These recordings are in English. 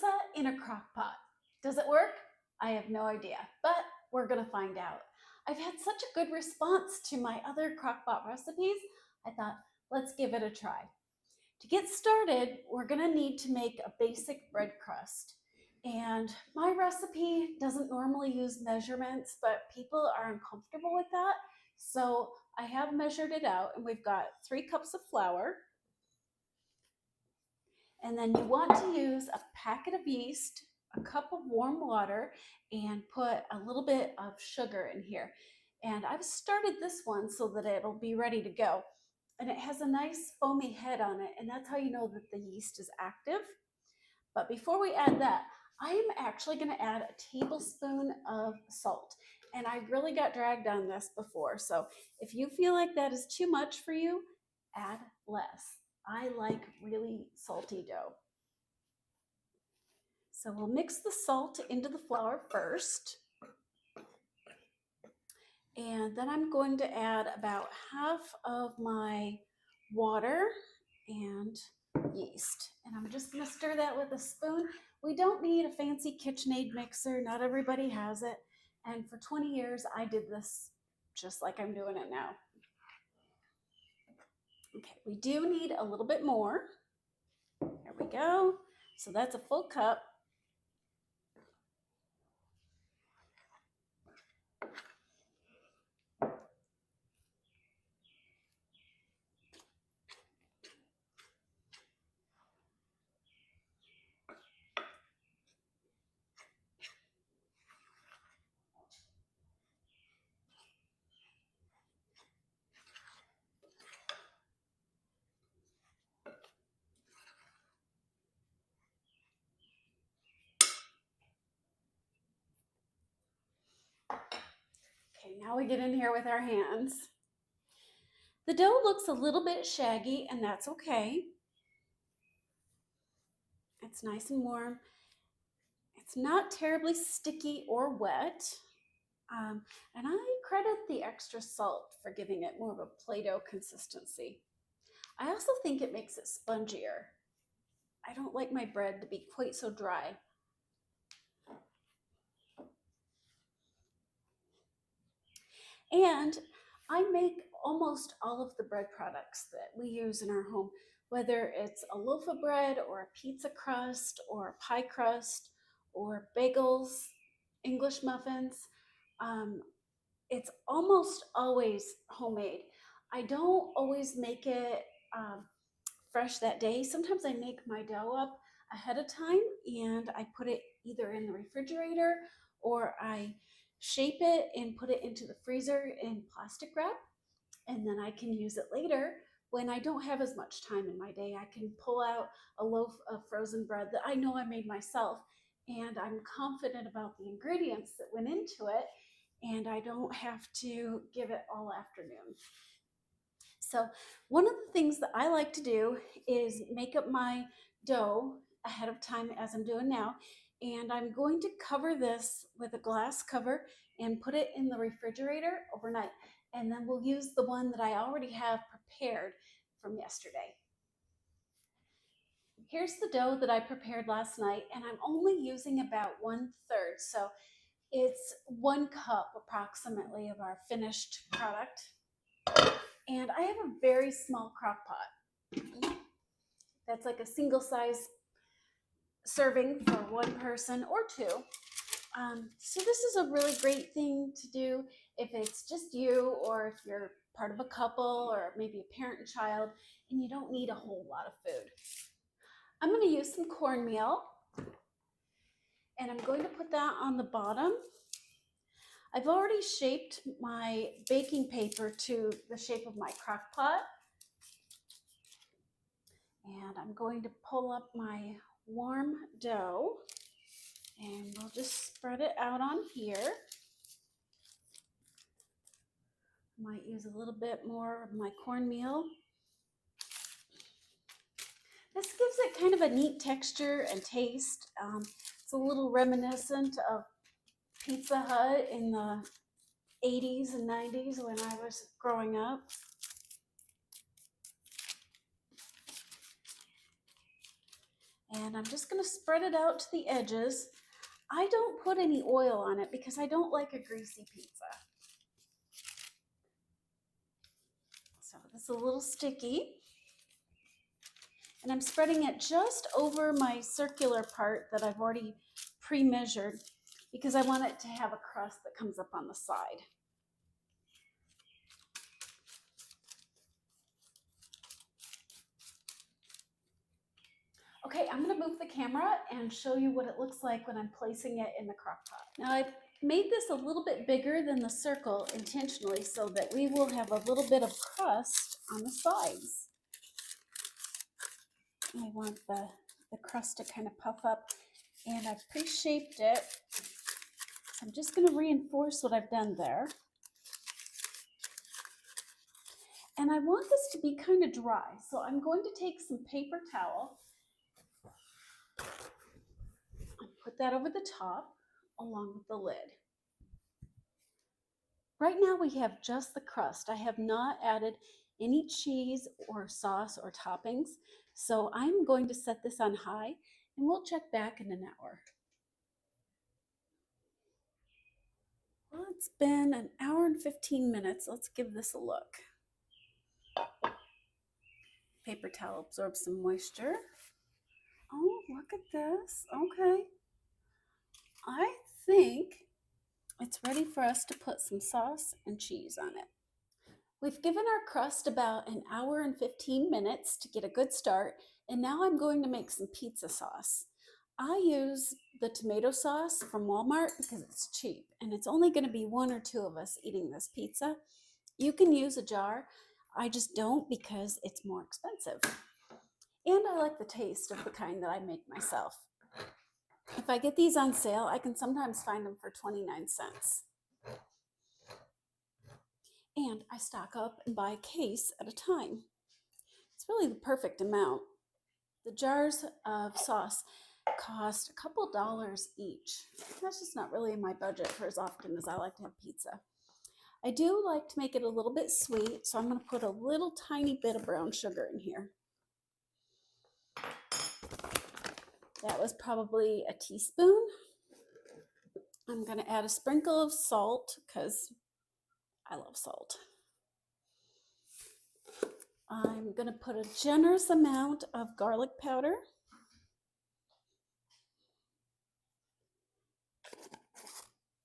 pizza in a crock pot. Does it work? I have no idea, but we're gonna find out. I've had such a good response to my other crockpot recipes, I thought, let's give it a try. To get started, we're gonna need to make a basic bread crust. And my recipe doesn't normally use measurements, but people are uncomfortable with that. So I have measured it out, and we've got 3 cups of flour. And then you want to use a packet of yeast, a cup of warm water, and put a little bit of sugar in here. And I've started this one so that it'll be ready to go. And it has a nice foamy head on it, and that's how you know that the yeast is active. But before we add that, I am actually going to add a tablespoon of salt. And I really got dragged on this before, so if you feel like that is too much for you, add less. I like really salty dough. So we'll mix the salt into the flour first. And then I'm going to add about half of my water and yeast. And I'm just going to stir that with a spoon. We don't need a fancy KitchenAid mixer. Not everybody has it. And for 20 years, I did this just like I'm doing it now. Okay, we do need a little bit more. There we go. So that's a full cup. Okay, now we get in here with our hands. The dough looks a little bit shaggy, and that's okay. It's nice and warm. It's not terribly sticky or wet. And I credit the extra salt for giving it more of a Play-Doh consistency. I also think it makes it spongier. I don't like my bread to be quite so dry. And I make almost all of the bread products that we use in our home, whether it's a loaf of bread or a pizza crust or a pie crust or bagels, English muffins. It's almost always homemade. I don't always make it fresh that day. Sometimes I make my dough up ahead of time and I put it either in the refrigerator or I shape it and put it into the freezer in plastic wrap, and then I can use it later when I don't have as much time in my day. I can pull out a loaf of frozen bread that I know I made myself, and I'm confident about the ingredients that went into it, and I don't have to give it all afternoon. So one of the things that I like to do is make up my dough ahead of time, as I'm doing now. And I'm going to cover this with a glass cover and put it in the refrigerator overnight. And then we'll use the one that I already have prepared from yesterday. Here's the dough that I prepared last night, and I'm only using about 1/3. So it's 1 cup approximately of our finished product. And I have a very small crock pot. That's like a single size serving for 1 person or 2. So this is a really great thing to do if it's just you, or if you're part of a couple, or maybe a parent and child, and you don't need a whole lot of food. I'm going to use some cornmeal, and I'm going to put that on the bottom. I've already shaped my baking paper to the shape of my crock pot. And I'm going to pull up my warm dough, and we'll just spread it out on here. Might use a little bit more of my cornmeal. This gives it kind of a neat texture and taste. It's a little reminiscent of Pizza Hut in the 80s and 90s when I was growing up. And I'm just gonna spread it out to the edges. I don't put any oil on it because I don't like a greasy pizza. So this is a little sticky. And I'm spreading it just over my circular part that I've already pre-measured because I want it to have a crust that comes up on the side. Okay, I'm gonna move the camera and show you what it looks like when I'm placing it in the crock pot. Now I've made this a little bit bigger than the circle intentionally so that we will have a little bit of crust on the sides. I want the crust to kind of puff up, and I've pre-shaped it. So I'm just gonna reinforce what I've done there. And I want this to be kind of dry, so I'm going to take some paper towel and put that over the top along with the lid. Right now we have just the crust. I have not added any cheese or sauce or toppings, so I'm going to set this on high and we'll check back in an hour. Well, it's been an hour and 15 minutes. Let's give this a look. Paper towel absorbs some moisture. Oh, look at this. Okay. I think it's ready for us to put some sauce and cheese on it. We've given our crust about an hour and 15 minutes to get a good start, and now I'm going to make some pizza sauce. I use the tomato sauce from Walmart because it's cheap, and it's only going to be one or two of us eating this pizza. You can use a jar. I just don't because it's more expensive. And I like the taste of the kind that I make myself. If I get these on sale, I can sometimes find them for 29 cents. And I stock up and buy a case at a time. It's really the perfect amount. The jars of sauce cost a couple dollars each. That's just not really in my budget for as often as I like to have pizza. I do like to make it a little bit sweet, so I'm going to put a little tiny bit of brown sugar in here. That was probably a teaspoon. I'm going to add a sprinkle of salt because I love salt. I'm going to put a generous amount of garlic powder.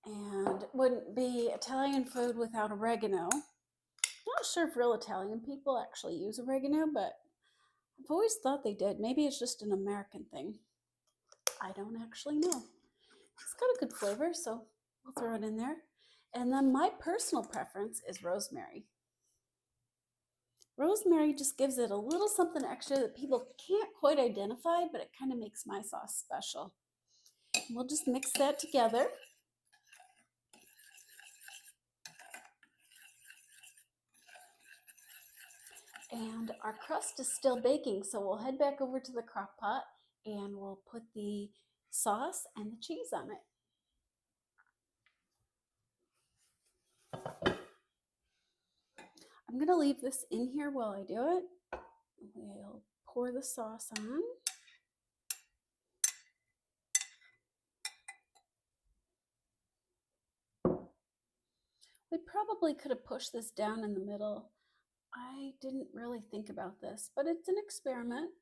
And it wouldn't be Italian food without oregano. Not sure if real Italian people actually use oregano, but I've always thought they did. Maybe it's just an American thing. I don't actually know. It's got a good flavor, so we'll throw it in there. And then my personal preference is rosemary. Rosemary just gives it a little something extra that people can't quite identify, but it kind of makes my sauce special. We'll just mix that together. And our crust is still baking, so we'll head back over to the crock pot and we'll put the sauce and the cheese on it. I'm going to leave this in here while I do it. We'll pour the sauce on. We probably could have pushed this down in the middle. I didn't really think about this, but it's an experiment.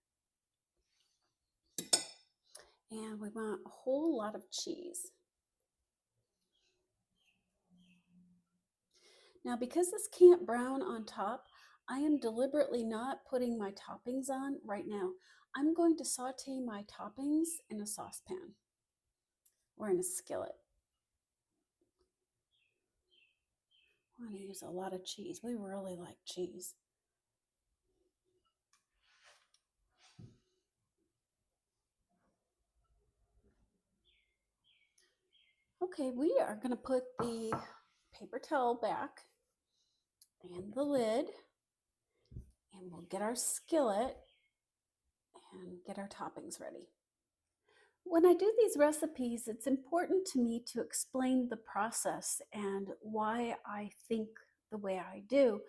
And we want a whole lot of cheese. Now, because this can't brown on top, I am deliberately not putting my toppings on right now. I'm going to saute my toppings in a saucepan or in a skillet. I want to use a lot of cheese. We really like cheese. Okay, we are going to put the paper towel back and the lid, and we'll get our skillet and get our toppings ready. When I do these recipes, it's important to me to explain the process and why I think the way I do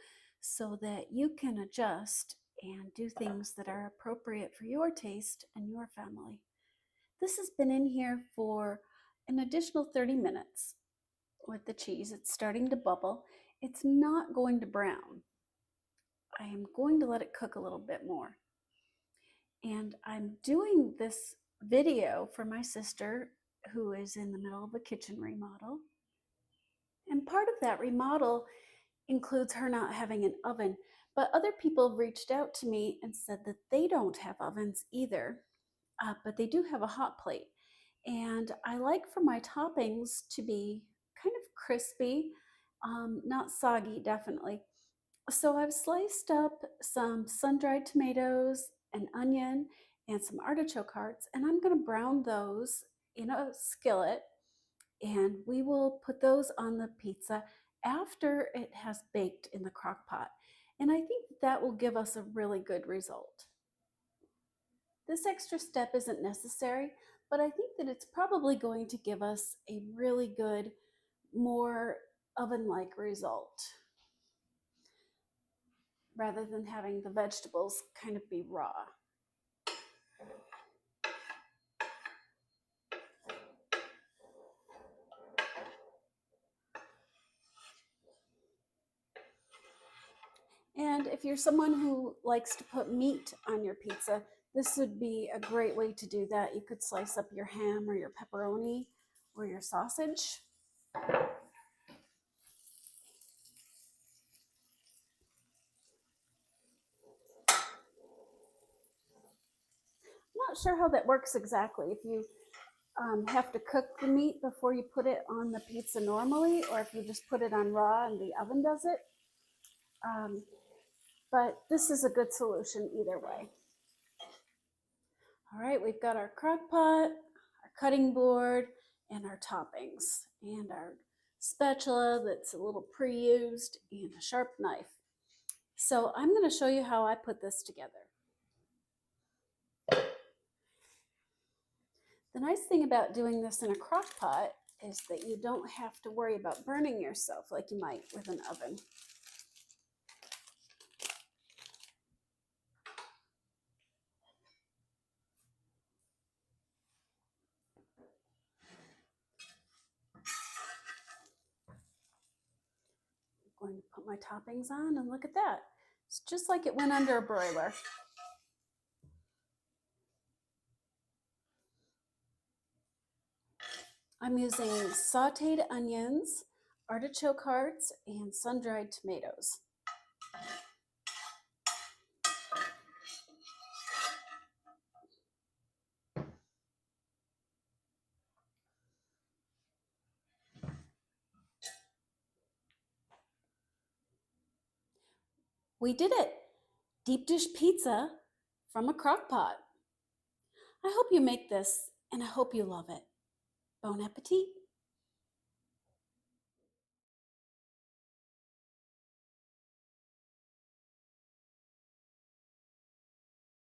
so that you can adjust and do things that are appropriate for your taste and your family. This has been in here for an additional 30 minutes with the cheese. It's starting to bubble. It's not going to brown. I am going to let it cook a little bit more. And I'm doing this video for my sister who is in the middle of a kitchen remodel. And part of that remodel includes her not having an oven. But other people reached out to me and said that they don't have ovens either, but they do have a hot plate. And I like for my toppings to be kind of crispy, not soggy, definitely. So I've sliced up some sun-dried tomatoes, an onion, and some artichoke hearts, and I'm going to brown those in a skillet, and we will put those on the pizza after it has baked in the crock pot. And I think that will give us a really good result. This extra step isn't necessary, but I think that it's probably going to give us a really good, more oven-like result rather than having the vegetables kind of be raw. And if you're someone who likes to put meat on your pizza, this would be a great way to do that. You could slice up your ham or your pepperoni or your sausage. I'm not sure how that works exactly. If you have to cook the meat before you put it on the pizza normally, or if you just put it on raw and the oven does it. But this is a good solution either way. All right, we've got our crock pot, our cutting board, and our toppings, and our spatula that's a little pre-used, and a sharp knife. So I'm going to show you how I put this together. The nice thing about doing this in a crock pot is that you don't have to worry about burning yourself like you might with an oven. I'm going to put my toppings on, and look at that. It's just like it went under a broiler. I'm using sauteed onions, artichoke hearts, and sun-dried tomatoes. We did it! Deep dish pizza from a crock pot. I hope you make this, and I hope you love it. Bon appetit!